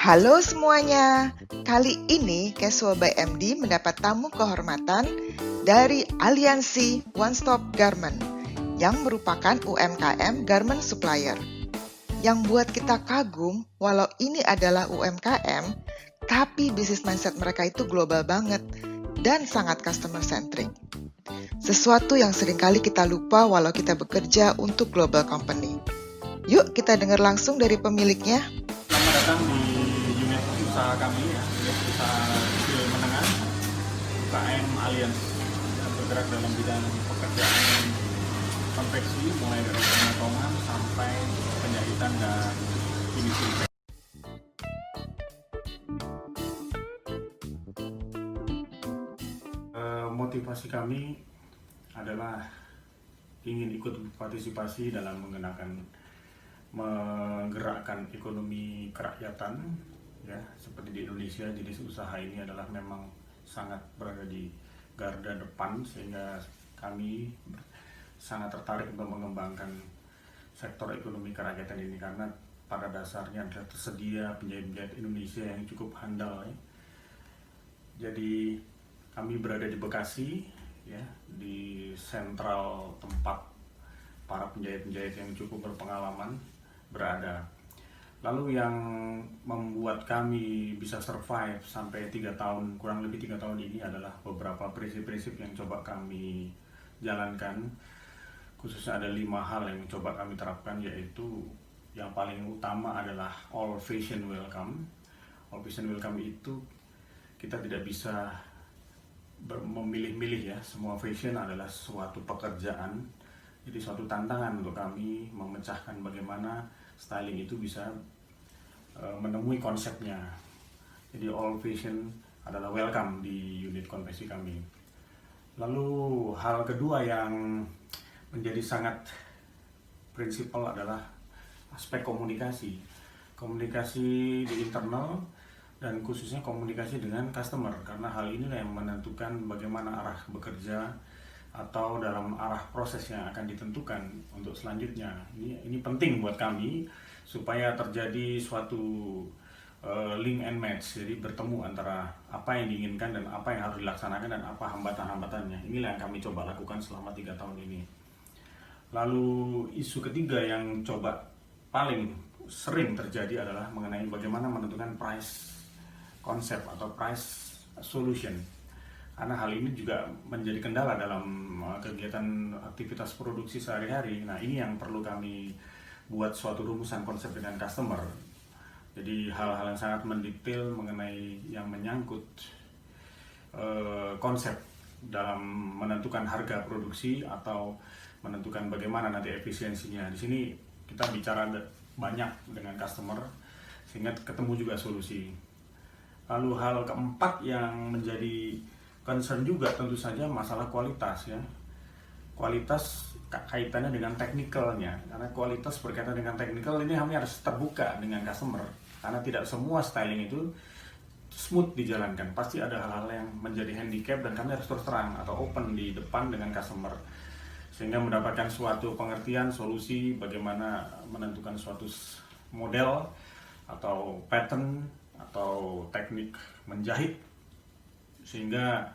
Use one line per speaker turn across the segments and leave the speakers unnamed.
Halo semuanya, kali ini Casual by MD mendapat tamu kehormatan dari Aliansi One Stop Garment yang merupakan UMKM garment supplier. Yang buat kita kagum, walau ini adalah UMKM, tapi bisnis mindset mereka itu global banget dan sangat customer centric. Sesuatu yang seringkali kita lupa walau kita bekerja untuk global company. Yuk kita dengar langsung dari pemiliknya.
Selamat datang di unit usaha kami ya, unit usaha kecil menengah UKM Allianz yang bergerak dalam bidang pekerjaan konveksi mulai dari pemotongan sampai penjahitan dan finishing. Motivasi kami adalah ingin ikut partisipasi dalam menggerakkan ekonomi kerakyatan ya, seperti di Indonesia. Jadi usaha ini adalah memang sangat berada di garda depan, sehingga kami sangat tertarik untuk mengembangkan sektor ekonomi kerakyatan ini, karena pada dasarnya adalah tersedia penjahit-penjahit Indonesia yang cukup handal ya. Jadi kami berada di Bekasi ya, di sentral tempat para penjahit-penjahit yang cukup berpengalaman berada. Lalu yang membuat kami bisa survive sampai 3 tahun, kurang lebih 3 tahun ini adalah beberapa prinsip-prinsip yang coba kami jalankan. Khususnya ada 5 hal yang coba kami terapkan, yaitu yang paling utama adalah all fashion welcome. All fashion welcome itu kita tidak bisa memilih-milih ya, semua fashion adalah suatu pekerjaan. Jadi suatu tantangan untuk kami memecahkan bagaimana styling itu bisa menemui konsepnya. Jadi all fashion adalah welcome di unit konveksi kami. Lalu hal kedua yang menjadi sangat prinsipal adalah aspek komunikasi. Komunikasi di internal dan khususnya komunikasi dengan customer, karena hal ini yang menentukan bagaimana arah bekerja atau dalam arah proses yang akan ditentukan untuk selanjutnya. Ini penting buat kami supaya terjadi suatu link and match, jadi bertemu antara apa yang diinginkan dan apa yang harus dilaksanakan dan apa hambatan-hambatannya. Inilah yang kami coba lakukan selama 3 tahun ini. Lalu isu ketiga yang coba paling sering terjadi adalah mengenai bagaimana menentukan price konsep atau price solution, karena hal ini juga menjadi kendala dalam kegiatan aktivitas produksi sehari-hari. Nah, ini yang perlu kami buat suatu rumusan konsep dengan customer. Jadi hal-hal yang sangat mendetail mengenai yang menyangkut konsep dalam menentukan harga produksi atau menentukan bagaimana nanti efisiensinya. Di sini kita bicara banyak dengan customer sehingga ketemu juga solusi. Lalu hal keempat yang menjadi concern juga tentu saja masalah kualitas ya. Kualitas kaitannya dengan teknikalnya, karena kualitas berkaitan dengan teknikal ini kami harus terbuka dengan customer, karena tidak semua styling itu smooth dijalankan. Pasti ada hal-hal yang menjadi handicap dan kami harus terus terang atau open di depan dengan customer, sehingga mendapatkan suatu pengertian solusi bagaimana menentukan suatu model atau pattern atau teknik menjahit, sehingga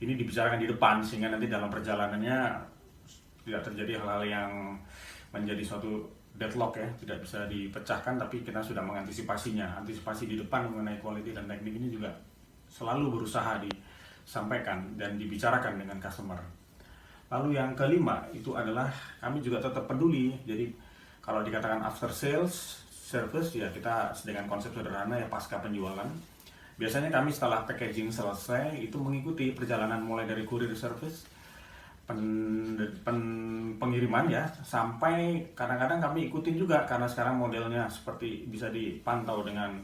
ini dibicarakan di depan, sehingga nanti dalam perjalanannya tidak terjadi hal-hal yang menjadi suatu deadlock ya, tidak bisa dipecahkan, tapi kita sudah mengantisipasinya. Antisipasi di depan mengenai quality dan teknik ini juga selalu berusaha disampaikan dan dibicarakan dengan customer. Lalu yang kelima itu adalah kami juga tetap peduli. Jadi kalau dikatakan after sales service ya, kita dengan konsep sederhana ya, pasca penjualan. Biasanya kami setelah packaging selesai itu mengikuti perjalanan mulai dari courier service, pengiriman ya, sampai kadang-kadang kami ikutin juga karena sekarang modelnya seperti bisa dipantau dengan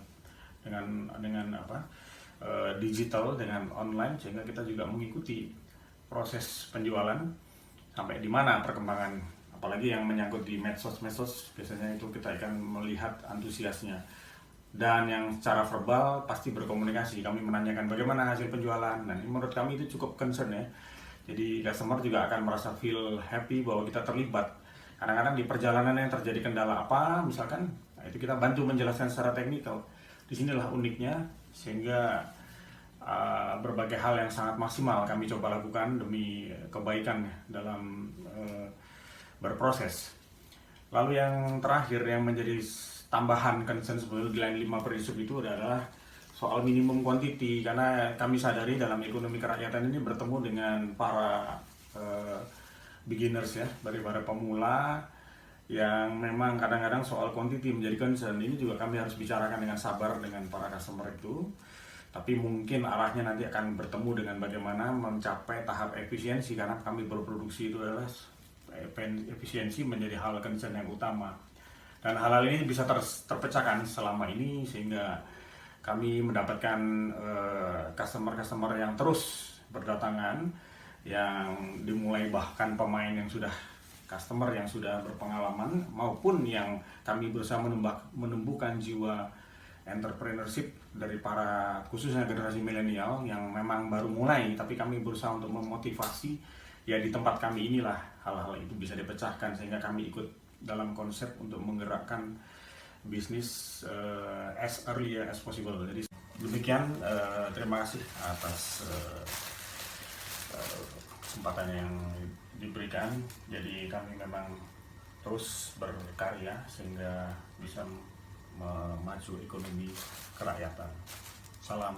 digital, dengan online, sehingga kita juga mengikuti proses penjualan sampai di mana perkembangan. Apalagi yang menyangkut di medsos, biasanya itu kita akan melihat antusiasnya. Dan yang secara verbal pasti berkomunikasi, kami menanyakan bagaimana hasil penjualan. Nah, menurut kami itu cukup concern ya. Jadi customer juga akan merasa feel happy bahwa kita terlibat. Kadang-kadang di perjalanan yang terjadi kendala apa, misalkan, itu kita bantu menjelaskan secara teknikal. Disinilah uniknya, sehingga berbagai hal yang sangat maksimal kami coba lakukan demi kebaikan dalam berproses. Lalu yang terakhir yang menjadi tambahan concern sebetulnya di line 5 prinsip itu adalah soal minimum quantity, karena kami sadari dalam ekonomi kerakyatan ini bertemu dengan para beginners ya, dari para pemula yang memang kadang-kadang soal quantity menjadi concern. Ini juga kami harus bicarakan dengan sabar dengan para customer itu, tapi mungkin arahnya nanti akan bertemu dengan bagaimana mencapai tahap efisiensi, karena kami berproduksi itu adalah efisiensi menjadi hal concern yang utama, dan hal-hal ini bisa terpecahkan selama ini sehingga kami mendapatkan customer-customer yang terus berdatangan, yang dimulai bahkan pemain yang sudah customer yang sudah berpengalaman maupun yang kami berusaha menumbuhkan jiwa entrepreneurship dari para khususnya generasi milenial yang memang baru mulai, tapi kami berusaha untuk memotivasi ya di tempat kami inilah hal-hal itu bisa dipecahkan sehingga kami ikut dalam konsep untuk menggerakkan bisnis as early as possible. Jadi demikian, terima kasih atas kesempatan yang diberikan. Jadi kami memang terus berkarya sehingga bisa memaju ekonomi kerakyatan. Salam.